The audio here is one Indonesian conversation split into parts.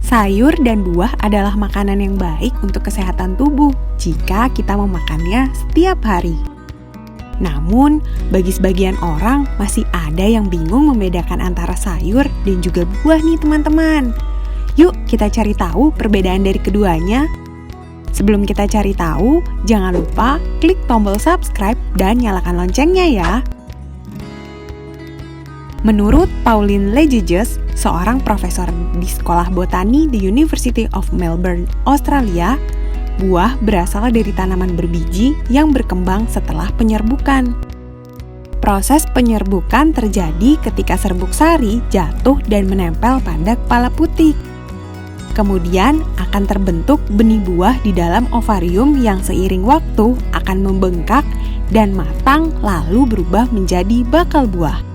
Sayur dan buah adalah makanan yang baik untuk kesehatan tubuh jika kita memakannya setiap hari. Namun, bagi sebagian orang masih ada yang bingung membedakan antara sayur dan juga buah nih teman-teman. Yuk kita cari tahu perbedaan dari keduanya. Sebelum kita cari tahu, jangan lupa klik tombol subscribe dan nyalakan loncengnya ya. Menurut Pauline Lejeges, seorang profesor di Sekolah Botani di University of Melbourne, Australia, buah berasal dari tanaman berbiji yang berkembang setelah penyerbukan. Proses penyerbukan terjadi ketika serbuk sari jatuh dan menempel pada kepala putik. Kemudian akan terbentuk benih buah di dalam ovarium yang seiring waktu akan membengkak dan matang lalu berubah menjadi bakal buah.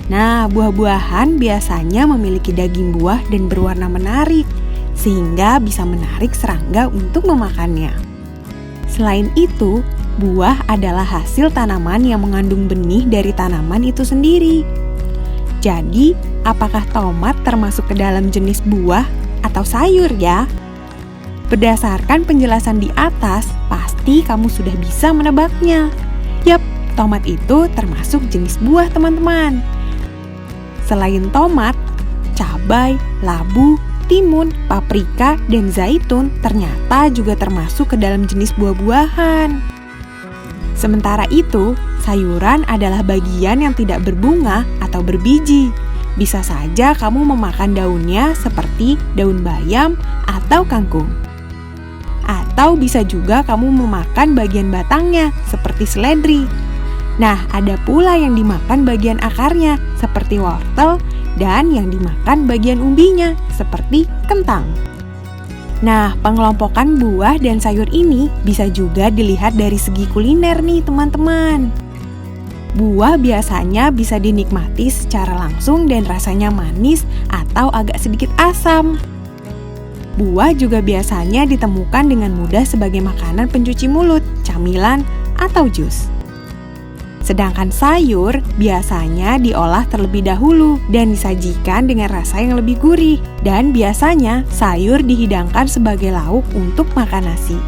Nah, buah-buahan biasanya memiliki daging buah dan berwarna menarik, sehingga bisa menarik serangga untuk memakannya. Selain itu, buah adalah hasil tanaman yang mengandung benih dari tanaman itu sendiri. Jadi, apakah tomat termasuk ke dalam jenis buah atau sayur ya? Berdasarkan penjelasan di atas, pasti kamu sudah bisa menebaknya. Yap, tomat itu termasuk jenis buah teman-teman. Selain tomat, cabai, labu, timun, paprika, dan zaitun ternyata juga termasuk ke dalam jenis buah-buahan. Sementara itu, sayuran adalah bagian yang tidak berbunga atau berbiji. Bisa saja kamu memakan daunnya seperti daun bayam atau kangkung. Atau bisa juga kamu memakan bagian batangnya seperti seledri. Nah, ada pula yang dimakan bagian akarnya seperti wortel dan yang dimakan bagian umbinya seperti kentang. Nah, pengelompokan buah dan sayur ini bisa juga dilihat dari segi kuliner nih teman-teman. Buah biasanya bisa dinikmati secara langsung dan rasanya manis atau agak sedikit asam. Buah juga biasanya ditemukan dengan mudah sebagai makanan pencuci mulut, camilan, atau jus. Sedangkan sayur biasanya diolah terlebih dahulu dan disajikan dengan rasa yang lebih gurih. Dan biasanya sayur dihidangkan sebagai lauk untuk makan nasi.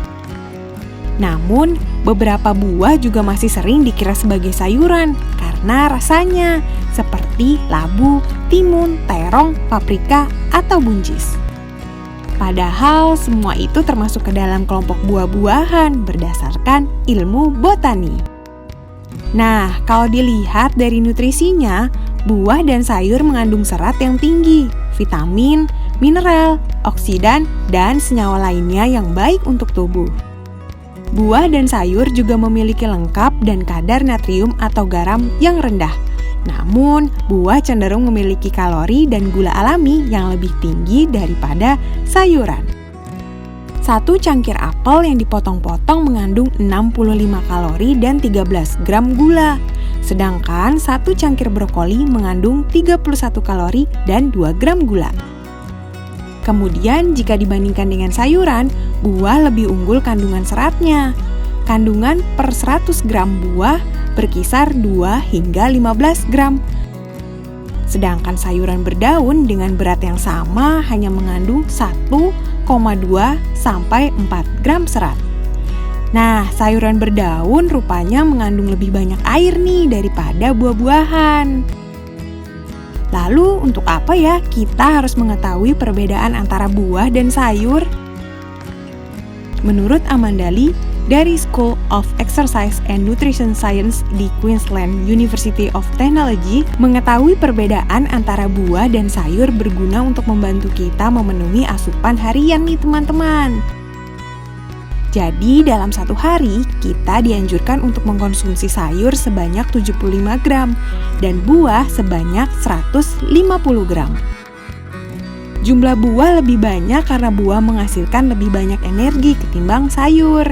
Namun, beberapa buah juga masih sering dikira sebagai sayuran karena rasanya seperti labu, timun, terong, paprika, atau buncis. Padahal semua itu termasuk ke dalam kelompok buah-buahan berdasarkan ilmu botani. Nah, kalau dilihat dari nutrisinya, buah dan sayur mengandung serat yang tinggi, vitamin, mineral, oksidan, dan senyawa lainnya yang baik untuk tubuh. Buah dan sayur juga memiliki lengkap dan kadar natrium atau garam yang rendah. Namun, buah cenderung memiliki kalori dan gula alami yang lebih tinggi daripada sayuran. Satu cangkir apel yang dipotong-potong mengandung 65 kalori dan 13 gram gula. Sedangkan satu cangkir brokoli mengandung 31 kalori dan 2 gram gula. Kemudian jika dibandingkan dengan sayuran, buah lebih unggul kandungan seratnya. Kandungan per 100 gram buah berkisar 2 hingga 15 gram. Sedangkan sayuran berdaun dengan berat yang sama hanya mengandung 1,2 sampai 4 gram serat. Nah, sayuran berdaun rupanya mengandung lebih banyak air nih daripada buah-buahan. Lalu untuk apa ya kita harus mengetahui perbedaan antara buah dan sayur? Menurut Amanda Lee, dari School of Exercise and Nutrition Science di Queensland University of Technology, mengetahui perbedaan antara buah dan sayur berguna untuk membantu kita memenuhi asupan harian nih teman-teman. Jadi dalam satu hari, kita dianjurkan untuk mengkonsumsi sayur sebanyak 75 gram dan buah sebanyak 150 gram. Jumlah buah lebih banyak karena buah menghasilkan lebih banyak energi ketimbang sayur.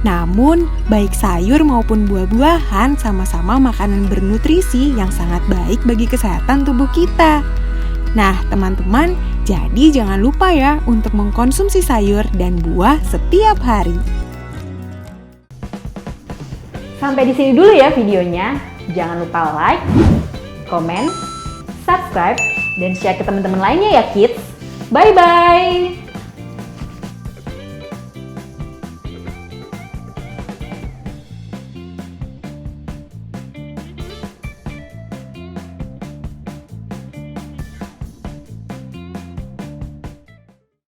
Namun, baik sayur maupun buah-buahan sama-sama makanan bernutrisi yang sangat baik bagi kesehatan tubuh kita. Nah, teman-teman, jadi jangan lupa ya untuk mengkonsumsi sayur dan buah setiap hari. Sampai di sini dulu ya videonya. Jangan lupa like, komen, subscribe, dan share ke teman-teman lainnya ya kids. Bye-bye!